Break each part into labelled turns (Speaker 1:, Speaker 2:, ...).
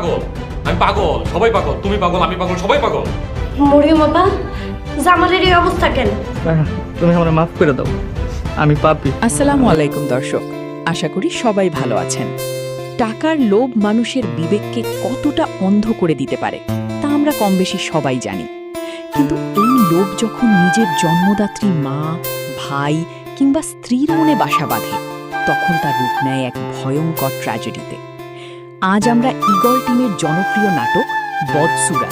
Speaker 1: পাগল, আমি পাগল, সবাই পাগল, তুমি পাগল, আমি পাগল, সবাই পাগল।
Speaker 2: মরিয়ম আপা, জামালের এই অবস্থা কেন?
Speaker 3: তুমি আমার মাফ করে দাও, আমি পাপী।
Speaker 4: আসসালামু আলাইকুম দর্শক, আশা করি সবাই ভালো আছেন। টাকার লোভ মানুষের বিবেককে কতটা অন্ধ করে দিতে পারে তা আমরা কম বেশি সবাই জানি। কিন্তু এই লোভ যখন নিজের জন্মদাত্রী মা, ভাই কিংবা স্ত্রীর মনে বাসা বাঁধে, তখন তার রূপ নেয় এক ভয়ঙ্কর ট্র্যাজেডিতে। আজ আমরা ঈগল টিমের জনপ্রিয় নাটক বদসুরা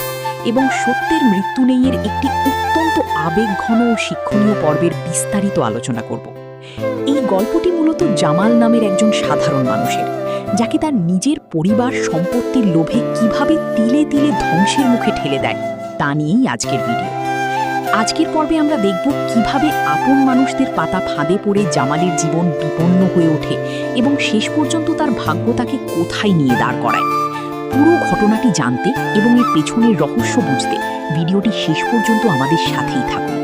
Speaker 4: এবং সত্যের মৃত্যু নেইয়ের একটি অত্যন্ত আবেগঘন ও শিক্ষণীয় পর্বের বিস্তারিত আলোচনা করব। এই গল্পটি মূলত জামাল নামের একজন সাধারণ মানুষের, যাকে তার নিজের পরিবার সম্পত্তির লোভে কিভাবে তিলে তিলে ধ্বংসের মুখে ঠেলে দেয় তা নিয়েই আজকের ভিডিও। আজকের পর্বে আমরা দেখব কিভাবে আপন মানুষদের পাতা ফাঁদে পড়ে জামালের জীবন বিপন্ন হয়ে ওঠে এবং শেষ পর্যন্ত তার ভাগ্য তাকে কোথায় নিয়ে দাঁড় করায়। পুরো ঘটনাটি জানতে এবং এর পেছনের রহস্য বুঝতে ভিডিওটি শেষ পর্যন্ত আমাদের সাথেই থাকুন।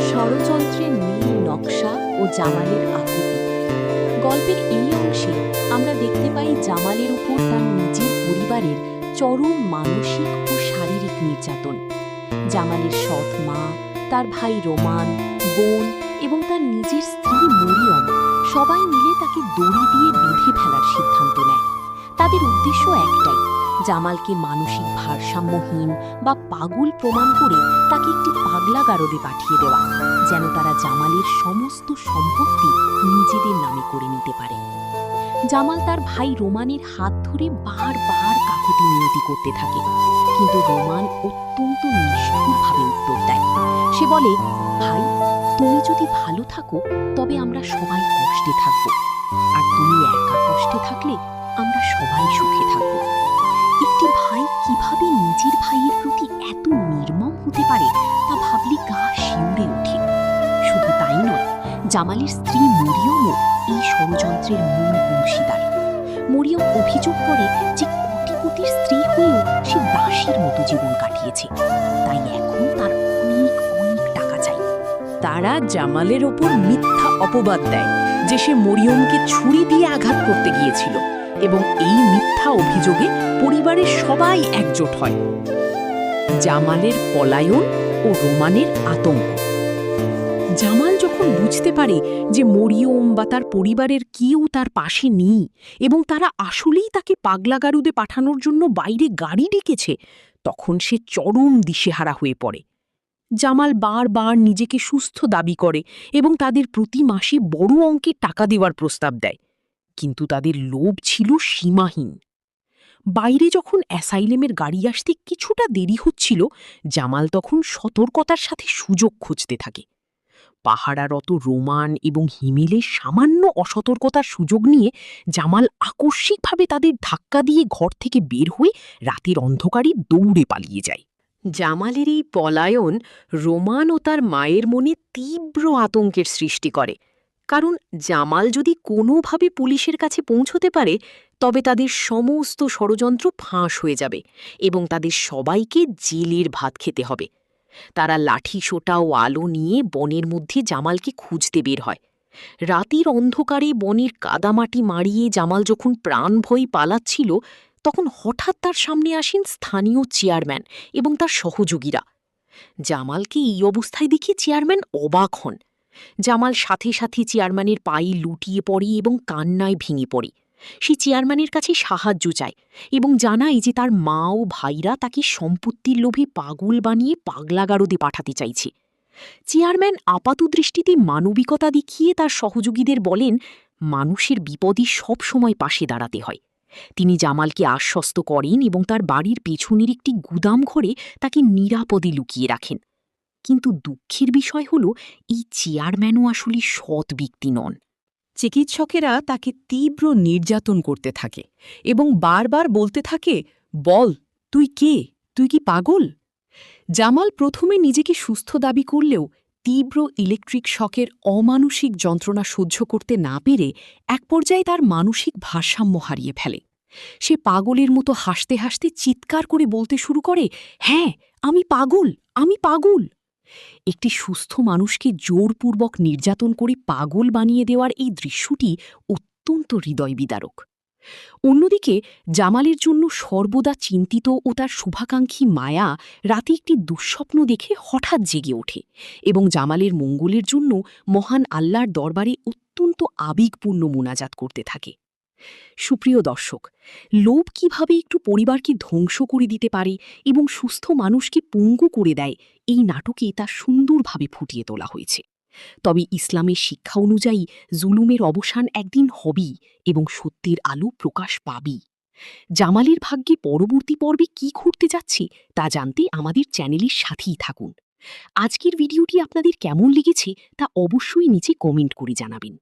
Speaker 4: ষড়যন্ত্রের নীল নকশা ও জামালের আকুতি। গল্পের এই অংশে আমরা দেখতে পাই জামালের উপর তার নিজের পরিবারের চরম মানসিক ও শারীরিক নির্যাতন। জামালের সৎ মা, তার ভাই রোমান, বোন এবং তার নিজের স্ত্রী মরিয়ম সবাই মিলে তাকে দড়ি দিয়ে বেঁধে ফেলার সিদ্ধান্ত নেয়। তাদের উদ্দেশ্য একটাই, জামালকে মানসিক ভারসাম্যহীন বা পাগল প্রমাণ করে তাকে একটি পাগলা গারদে পাঠিয়ে দেওয়া, যেন তারা জামালের সমস্ত সম্পত্তি নিজেদের নামে করে নিতে পারে। জামাল তার ভাই রোমানের হাত ধরে বারবার কাকুতি মিনতি করতে থাকে, কিন্তু রোমান অত্যন্ত নিষ্ঠুরভাবে উত্তর দেয়। সে বলে, ভাই, তুমি যদি ভালো থাকো তবে আমরা সবাই কষ্টে থাকব, আর তুমি একা কষ্টে থাকলে আমরা সবাই সুখে থাকব। একটি ভাই কিভাবে নিজের ভাইয়ের প্রতি এত নির্মম হতে পারে তা ভাবলে গা শিউরে ওঠে। শুধু তাই নয়, জামালের স্ত্রী মরিয়মও এই ষড়যন্ত্রের মূল অংশীদার। মরিয়ম অভিযোগ করে যে কোটিপতির স্ত্রী হয়েও সে দাসীর মতো জীবন কাটিয়েছে, তাই এখন তার অনেক অনেক টাকা চাই। তারা জামালের ওপর মিথ্যা অপবাদ দেয় যে সে মরিয়মকে ছুরি দিয়ে আঘাত করতে গিয়েছিল, এবং এই মিথ্যা অভিযোগে পরিবারের সবাই একজোট হয়। জামালের পলায়ন ও রোমানের আতঙ্ক। জামাল যখন বুঝতে পারে যে মরিয়ম বা তার পরিবারের কেউ তার পাশে নেই এবং তারা আসলেই তাকে পাগলাগারুদে পাঠানোর জন্য বাইরে গাড়ি ডেকেছে, তখন সে চরম দিশেহারা হয়ে পড়ে। জামাল বারবার নিজেকে সুস্থ দাবি করে এবং তাদের প্রতি মাসে বড় অঙ্কের টাকা দেওয়ার প্রস্তাব দেয়, কিন্তু তাদের লোভ ছিল সীমাহীন। বাইরে যখন অ্যাসাইলেমের গাড়ি আসতে কিছুটা দেরি হচ্ছিল, জামাল তখন সতর্কতার সাথে সুযোগ খুঁজতে থাকে। পাহারারত রোমান এবং হিমেলের সামান্য অসতর্কতার সুযোগ নিয়ে জামাল আকস্মিকভাবে তাদের ধাক্কা দিয়ে ঘর থেকে বের হয়ে রাতের অন্ধকারে দৌড়ে পালিয়ে যায়। জামালের এই পলায়ন রোমান ও তার মায়ের মনে তীব্র আতঙ্কের সৃষ্টি করে, কারণ জামাল যদি কোনোভাবে পুলিশের কাছে পৌঁছতে পারে তবে তাদের সমস্ত ষড়যন্ত্র ফাঁস হয়ে যাবে এবং তাদের সবাইকে জেলের ভাত খেতে হবে। তারা লাঠি সোটা ও আলো নিয়ে বনের মধ্যে জামালকে খুঁজতে বের হয়। রাতের অন্ধকারে বনের কাদামাটি মাড়িয়ে জামাল যখন প্রাণ ভয় পালাচ্ছিল, তখন হঠাৎ তার সামনে আসেন স্থানীয় চেয়ারম্যান এবং তার সহযোগীরা। জামালকে এই অবস্থায় দেখে চেয়ারম্যান অবাক হন। জামাল সাথে সাথে চেয়ারম্যানের পায়ে লুটিয়ে পড়ে এবং কান্নায় ভেঙে পড়ে। সে চেয়ারম্যানের কাছে সাহায্য চায় এবং জানায় যে তার মা ও ভাইরা তাকে সম্পত্তির লোভে পাগল বানিয়ে পাগলাগারদে পাঠাতে চাইছে। চেয়ারম্যান আপাতদৃষ্টিতে মানবিকতা দেখিয়ে তার সহযোগীদের বলেন, মানুষের বিপদে সব সময় পাশে দাঁড়াতে হয়। তিনি জামালকে আশ্বস্ত করেন এবং তার বাড়ির পেছনের একটি গুদাম ঘরে তাকে নিরাপদে লুকিয়ে রাখেন। কিন্তু দুঃখের বিষয় হল, এই চেয়ারম্যানও আসলে সৎ ব্যক্তি নন। চিকিৎসকেরা তাকে তীব্র নির্যাতন করতে থাকে এবং বারবার বলতে থাকে, বল, তুই কে, তুই কি পাগল? জামাল প্রথমে নিজেকে সুস্থ দাবি করলেও তীব্র ইলেকট্রিক শকের অমানসিক যন্ত্রণা সহ্য করতে না পেরে এক পর্যায়ে তার মানসিক ভারসাম্য হারিয়ে ফেলে। সে পাগলের মতো হাসতে হাসতে চিৎকার করে বলতে শুরু করে, হ্যাঁ, আমি পাগল, আমি পাগল। একটি সুস্থ মানুষকে জোরপূর্বক নির্যাতন করে পাগল বানিয়ে দেওয়ার এই দৃশ্যটি অত্যন্ত হৃদয়বিদারক। অন্যদিকে জামালের জন্য সর্বদা চিন্তিত ও তার শুভাকাঙ্ক্ষী মায়া রাতে একটি দুঃস্বপ্ন দেখে হঠাৎ জেগে ওঠে এবং জামালের মঙ্গলের জন্য মহান আল্লাহর দরবারে অত্যন্ত আবেগপূর্ণ মোনাজাত করতে থাকে। সুপ্রিয় দর্শক, লোভ কিভাবে একটু পরিবারকে ধ্বংস করে দিতে পারে এবং সুস্থ মানুষকে পঙ্গু করে দেয়, এই নাটকে তা সুন্দরভাবে ফুটিয়ে তোলা হয়েছে। তবে ইসলামের শিক্ষা অনুযায়ী জুলুমের অবসান একদিন হবেই এবং সত্যের আলো প্রকাশ পাবেই। জামালের ভাগ্যে পরবর্তী পর্বে কি ঘটতে যাচ্ছে তা জানতে আমাদের চ্যানেলের সাথেই থাকুন। আজকের ভিডিওটি আপনাদের কেমন লেগেছে তা অবশ্যই নিচে কমেন্ট করে জানাবেন।